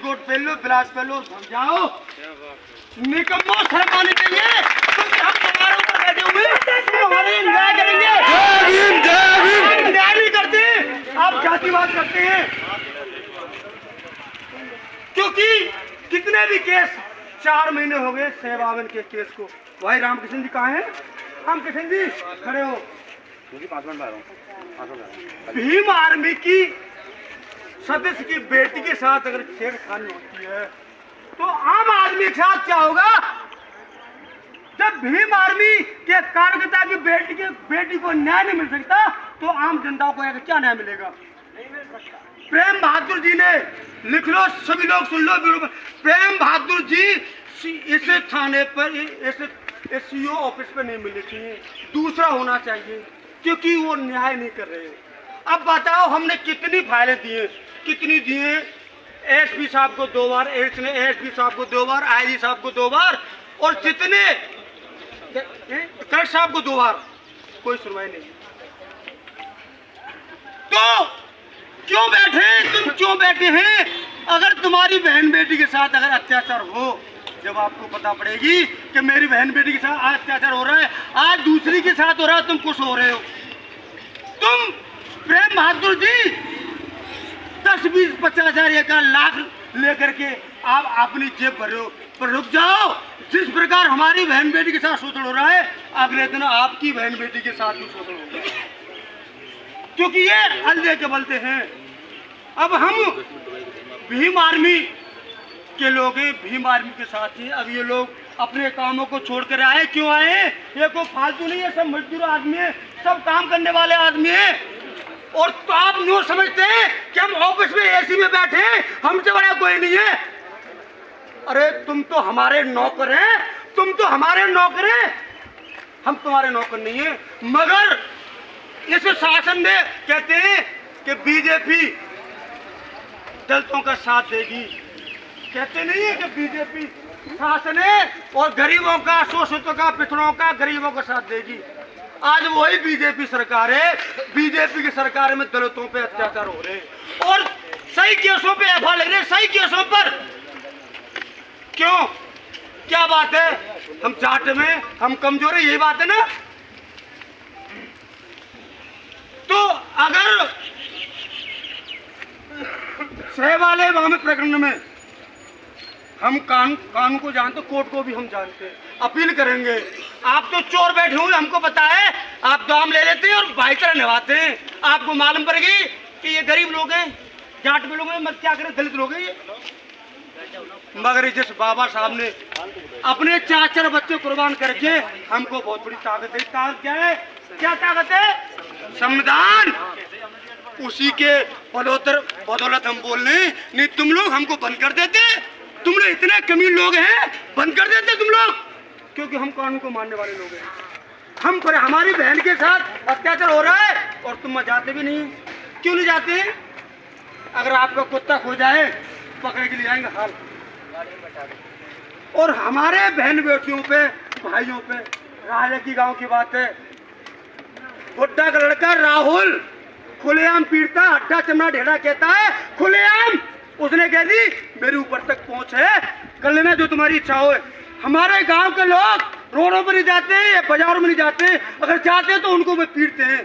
Petticoat पहन लो, blouse पहन लो, समझाओ। निकम्मो शर्म आनी चाहिए। तुम हम तुम्हारे ऊपर बैठे हुए हमारे न्याय करेंगे। न्याय नहीं करते, आप जातिवाद करते हैं। क्योंकि कितने भी केस 4 महीने हो गए सहबावन के केस को। भाई रामकृष्ण जी कहाँ हैं? रामकृष्ण जी खड़े हो। भीम आर्मी की सदस्य की बेटी के साथ अगर छेड़खानी होती है तो आम आदमी के साथ क्या होगा? जब भीम आर्मी के कार्यकर्ता की बेटी को न्याय नहीं मिल सकता तो आम जनता को क्या न्याय मिलेगा? नहीं मिल सकता। प्रेम बहादुर जी ने, लिख लो सभी लोग सुन लो, प्रेम बहादुर जी इस थाने पर, इस SCO ऑफिस पर नहीं मिलनी चाहिए, दूसरा होना चाहिए, क्योंकि वो न्याय नहीं कर रहे। अब बताओ हमने कितनी फाइलें दी, कितनी दिए? SP साहब को 2 बार, ASP साहब को 2 बार, IG साहब को 2 बार, और जितने कलेक्टर साहब को 2 बार, कोई सुनवाई नहीं। तो क्यों बैठे? तुम क्यों बैठे हैं? अगर तुम्हारी बहन बेटी के साथ अगर अत्याचार हो, जब आपको पता पड़ेगी कि मेरी बहन बेटी के साथ अत्याचार हो रहा है, आज दूसरी के साथ हो रहा है, तुम खुश हो रहे हो। तुम प्रेम बहादुर जी 10, 20, 50 हजार, 1 लाख लेकर के आप अपनी जेब भर रहे हो। पर रुक जाओ, जिस प्रकार हमारी बहन बेटी के साथ शोषण हो रहा है, अगले दिन आपकी बहन बेटी के साथ भी शोषण होगा, क्योंकि ये हल्दे के बलते हैं। अब हम भीम आर्मी के लोग हैं, भीम आर्मी के साथ ही अब ये लोग अपने कामों को छोड़कर आए। क्यों आए? ये कोई फालतू नहीं है, सब मजदूर आदमी है, सब काम करने वाले आदमी है। और तो आप न्यू समझते हैं कि हम ऑफिस में AC में बैठे, हमसे बड़ा कोई नहीं है। अरे तुम तो हमारे नौकर हैं, तुम तो हमारे नौकर हैं, हम तुम्हारे नौकर नहीं है। मगर इस शासन में कहते हैं कि BJP दलितों का साथ देगी, कहते नहीं है कि BJP शासन है और गरीबों का, शोषितों का, पिछड़ों का, गरीबों का साथ देगी। आज वही BJP सरकार है। BJP की सरकार में दलितों पे अत्याचार हो रहे हैं और सही केसों पे FIR लग रहे हैं, सही केसों पर। क्यों? क्या बात है? हम जाट में हम कमजोर है, यही बात है ना? तो अगर सहवाले मामले प्रकरण में हम कानून को जानते, कोर्ट को भी हम जानते हैं, अपील करेंगे। आप तो चोर बैठे हुए, हमको पता है, आप दाम ले लेते हैं और भाई तरह निभाते हैं। आपको मालूम पड़ेगी कि ये गरीब लोग हैं, जाट में लोग हैं, मत क्या करें, दलित लोग हैं ये। मगर जिस बाबा साहब ने अपने 4 बच्चे कुर्बान करके हमको बहुत बड़ी ताकत है। ताकत क्या है? क्या ताकत है? संविधान। उसी के बदौलत हम बोल रहे हैं। नहीं तुम लोग हमको बंद कर देते, तुम लोग इतने कमीन लोग हैं, बंद कर देते तुम लोग, क्योंकि हम कानून को मानने वाले लोग हैं। हम पर हमारी बहन के साथ अत्याचार हो रहा है और तुम जाते भी नहीं। क्यों नहीं जाते? अगर आपका कुत्ता खो जाए पकड़े के लिए आएंगे हाल। और हमारे बहन बेटियों पे, भाइयों पे, राहल की गांव की बात है, बुड्ढा का लड़का राहुल खुलेआम पीटता, हड्डा चमड़ा ढेड़ा कहता है खुलेआम। उसने कह दी मेरे ऊपर तक पहुंच है, कर लेना जो तुम्हारी इच्छा हो। हमारे गांव के लोग रोडों पर नहीं जाते हैं या बाजारों में नहीं जाते, अगर जाते हैं तो उनको भी पीटते हैं।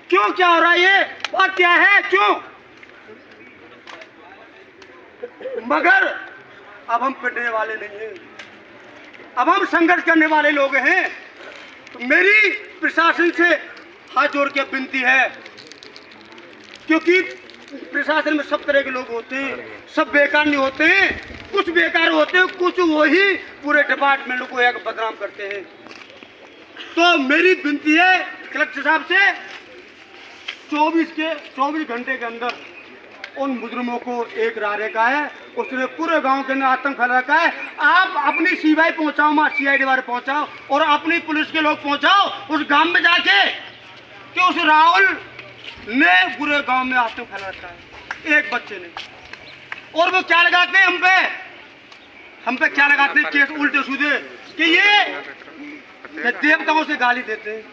क्यों? क्या हो रहा है? ये बात क्या है? क्यों? मगर अब हम पिटने वाले नहीं हैं, अब हम संघर्ष करने वाले लोग हैं। तो मेरी प्रशासन से हाथ जोड़ के विनती है, क्योंकि प्रशासन में सब तरह के लोग होते हैं, सब बेकार नहीं होते हैं, कुछ बेकार होते हैं, कुछ वही पूरे डिपार्टमेंट को एक बदनाम करते हैं। तो मेरी विनती है कलेक्टर साहब से, 24 घंटे के अंदर उन मुजरिमों को एक रारे का है, उसने पूरे गांव के अंदर आतंक फैला रखा है। आप अपनी CBI पहुंचाओ, CID वाले पहुंचाओ और अपनी पुलिस के लोग पहुंचाओ उस गांव में जाके कि उस राहुल ने पूरे गांव में आतंक फैला रखा है, एक बच्चे ने। और वो क्या लगाते हैं हम पे क्या लगाते हैं? केस उल्टे सीधे कि ये देवताओं से गाली देते हैं।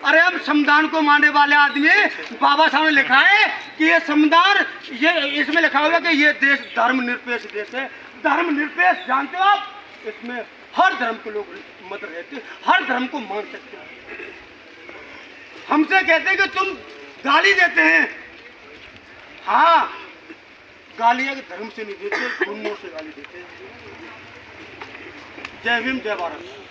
अरे हम संविधान को मानने वाले आदमी, बाबा साहब ने लिखा है कि ये संविधान, ये इसमें लिखा हुआ है कि ये देश धर्मनिरपेक्ष देश है। धर्मनिरपेक्ष जानते हो आप? इसमें हर धर्म के लोग मत रहते, हर धर्म को मान सकते हैं। हमसे कहते हैं कि तुम गाली देते हैं। हाँ, गालियां धर्म से नहीं देते, गुणों से गाली देते हैं। जय भीम, जय भारत।